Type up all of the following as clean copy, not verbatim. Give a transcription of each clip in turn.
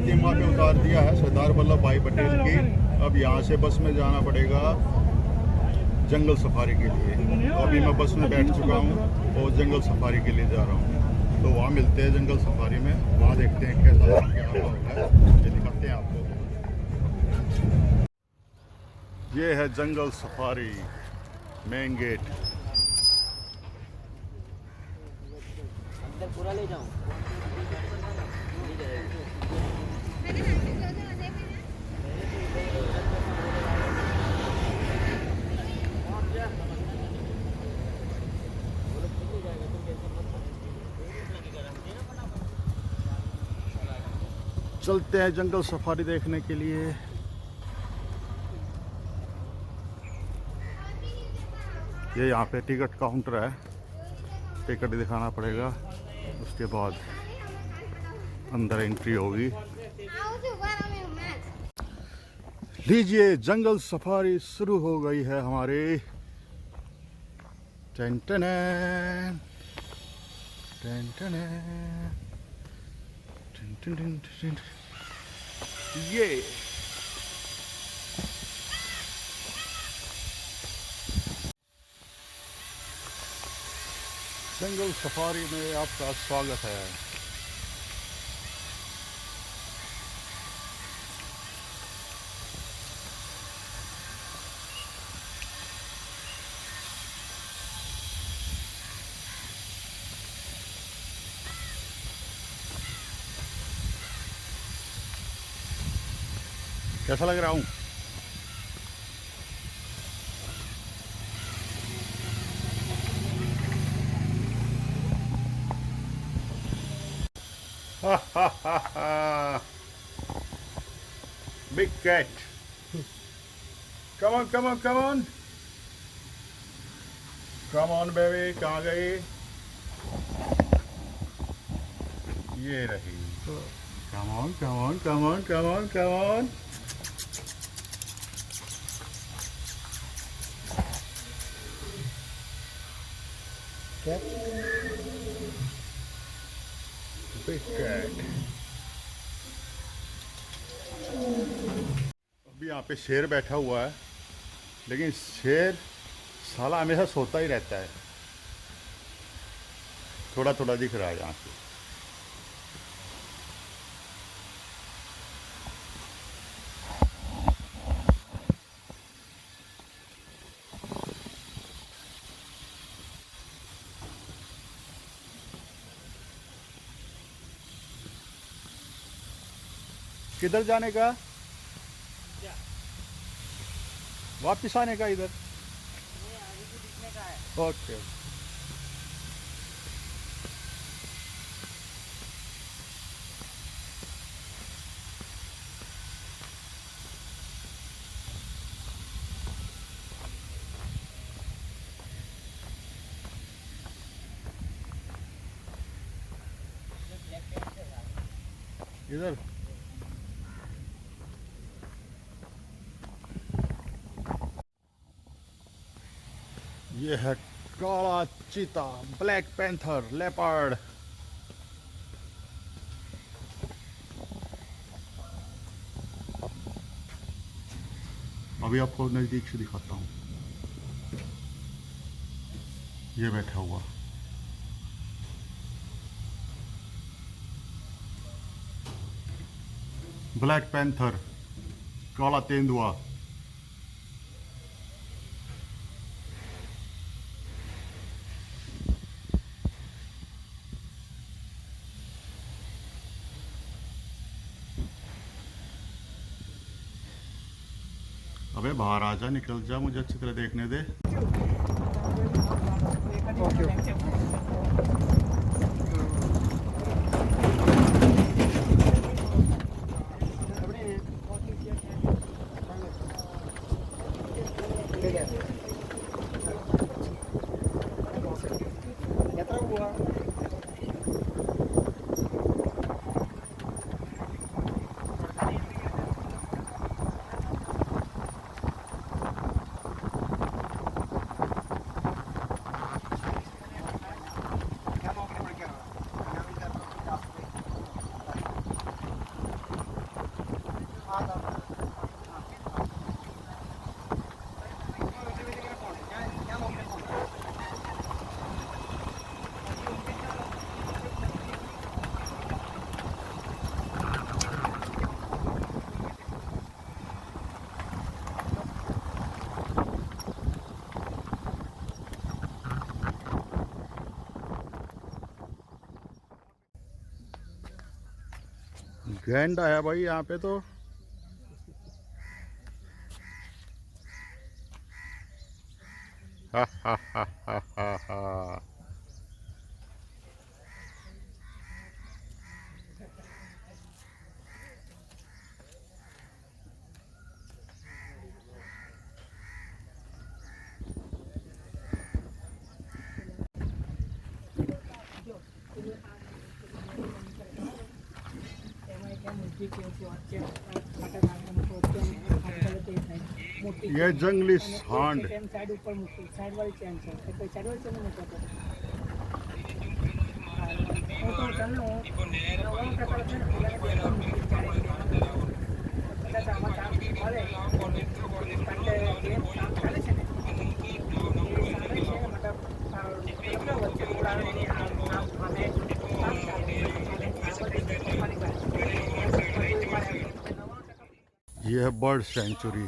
प्रतिमा पे उतार दिया है सरदार वल्लभ भाई पटेल की। अब यहाँ से बस में जाना पड़ेगा जंगल सफारी के लिए। तो अभी मैं बस में बैठ चुका हूँ और जंगल सफारी के लिए जा रहा हूँ। तो वहाँ मिलते हैं जंगल सफारी में, वहाँ देखते हैं कैसा क्या माहौल है, ये दिखाते हैं आपको। ये है जंगल सफारी मेन गेट। अंदर पूरा ले जाऊं? चलते हैं जंगल सफारी देखने के लिए। ये यहाँ पे टिकट काउंटर है, टिकट दिखाना पड़ेगा, उसके बाद अंदर एंट्री होगी। लीजिए जंगल सफारी शुरू हो गई है हमारी। टन टन टन टन टन टन टन। ये जंगल सफारी में आपका स्वागत है। कैसा लग रहा हूँ? Big cat. Come on, come on, come on. Come on, baby. कहाँ गई? ये रही। Come on, come on, come on, come on, come on. Cat. Big cat. अभी यहाँ पे शेर बैठा हुआ है, लेकिन शेर साला हमेशा सोता ही रहता है। थोड़ा थोड़ा दिख रहा है यहाँ से। किधर जाने का? वापिस आने का इधर? ओके। इधर ये है काला चीता, ब्लैक पैंथर, लेपर्ड। अभी आपको नजदीक से दिखाता हूँ। ये बैठा हुआ ब्लैक पैंथर, काला तेंदुआ। अबे बाहर आ जा, निकल जा, मुझे अच्छी तरह देखने दे। गैंड आया भाई यहाँ पे तो। हा हा हा हा हा हा। ये जंगली सांड। साइड ऊपर मुक्की साइड वाली चैन से साइड वाली चैन में क्या वो तो चलने हो वो क्या करते हैं पूरा मुक्की पचास आवा काम वाले कंटे गेम काम चाले છે ને એ સામે છે મતલબ કેટલા વચ્ચે રોડ આવે ને આમ અમે કામ ચાલે ये है बर्ड सेंचुरी।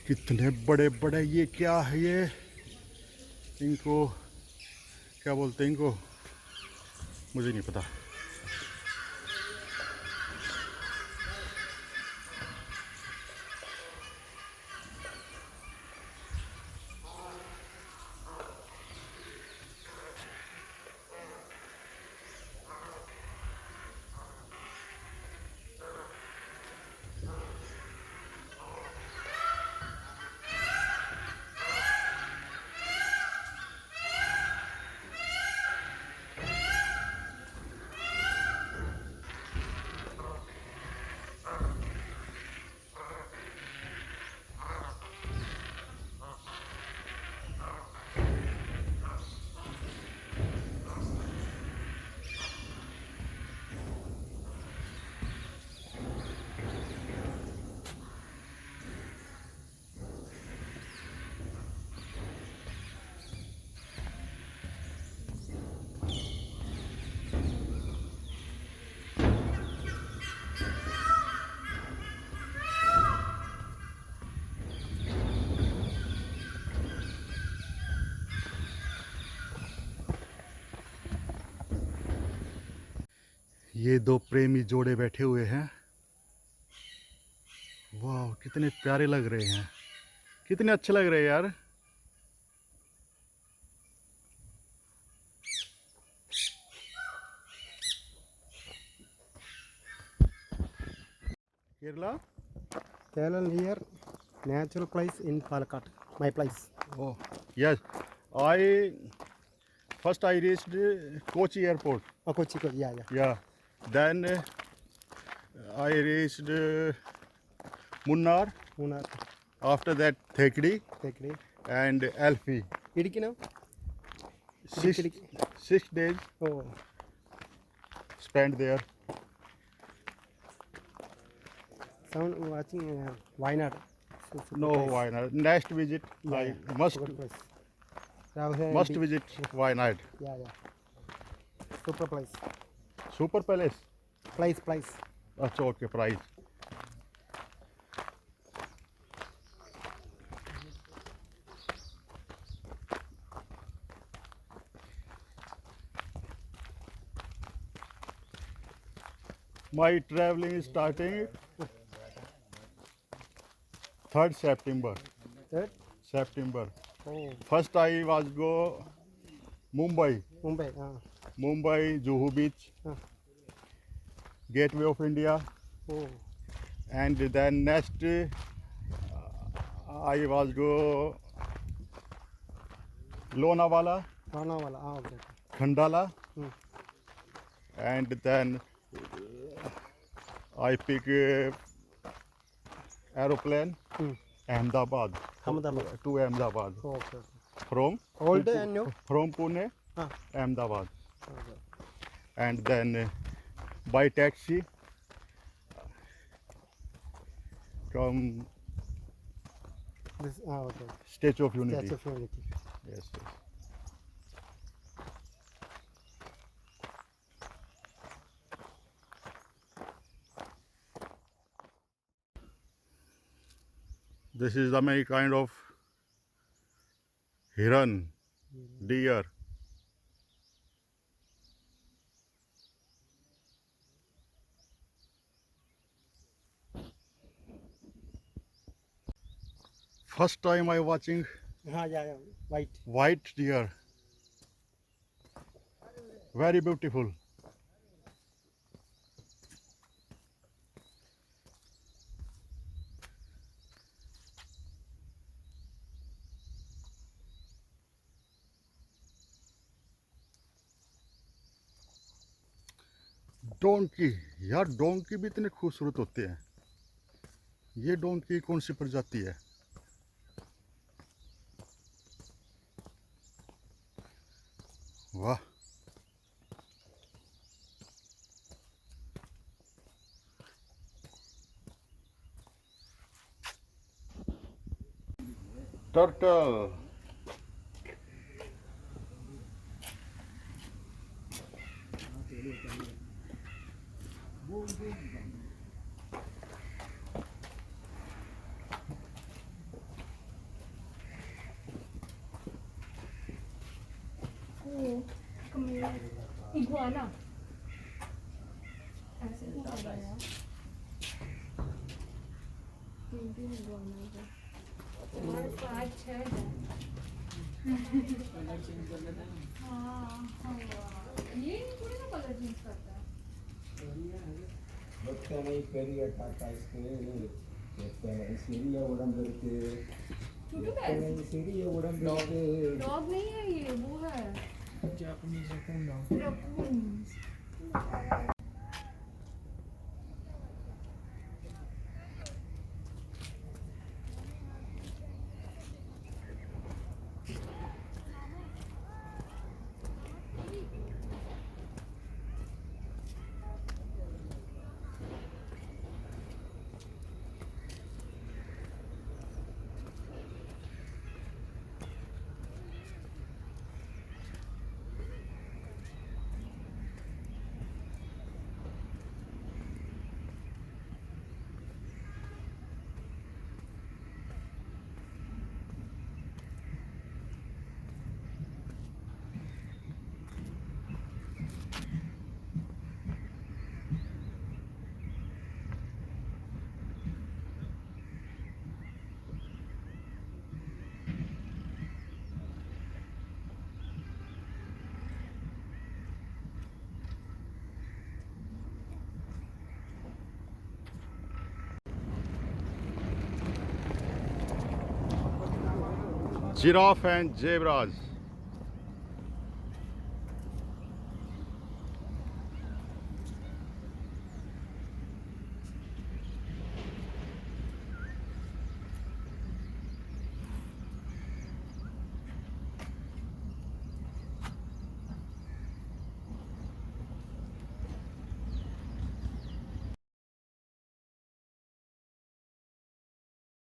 कितने बड़े बड़े, ये क्या है ये, इनको क्या बोलते हैं इनको, मुझे नहीं पता। ये दो प्रेमी जोड़े बैठे हुए हैं। वाह कितने प्यारे लग रहे हैं, कितने अच्छे लग रहे हैं यार। Kerala Kerala near natural place in Palakkad. My place. oh yes, I first I reached Kochi airport. Oh, Kochi, yeah. Yeah, then I reached Munnar, Munnar, after that Thekri Tekri. and Alfi. Idiki now? Six, Idiki. 6 days Oh, spent there. sound watching Wayanad. No, why not? Next visit, Yeah, I must place. visit Wayanad. Yeah. Super place. Super Palace. Place. अच्छा okay, price. My traveling is starting 3rd September. Third? September. Oh, First I was go Mumbai, Mumbai. Juhu Beach, Gateway of India, Oh, and then next I was go Lonavala, Ranawala. Okay. Khandala, Hmm. and then I pick aeroplane Ahmedabad Ahmedabad. to Ahmedabad Okay. from Old and new? from Pune Ah. Ahmedabad, Okay. and then by taxi from This, okay. Statue of Unity. Statue of Unity. Yes, yes. This is the many kind of heron, deer. First time I watching Yeah. White. white deer. Very beautiful. Donkey, यार donkey भी इतने खूबसूरत होते हैं। ये donkey कौन सी प्रजाति है? वाह, टर्टल। इगुआना ऐसे नहीं होगा यार। तीन इगुआना है। हमारे पास 6 है। कलर चेंज कर लेते हैं। हाँ ये थोड़ी ना कलर चेंज करता है। எத்தனை பெரிய டாடா ஸ்கேல், எத்தனை சிறிய உடம்பு இருக்கு, எத்தனை சிறிய உடம்பு இருக்கு. डॉग नहीं है ये, वो है Japanese raccoon dog. Raccoon. Giraffe and zebras.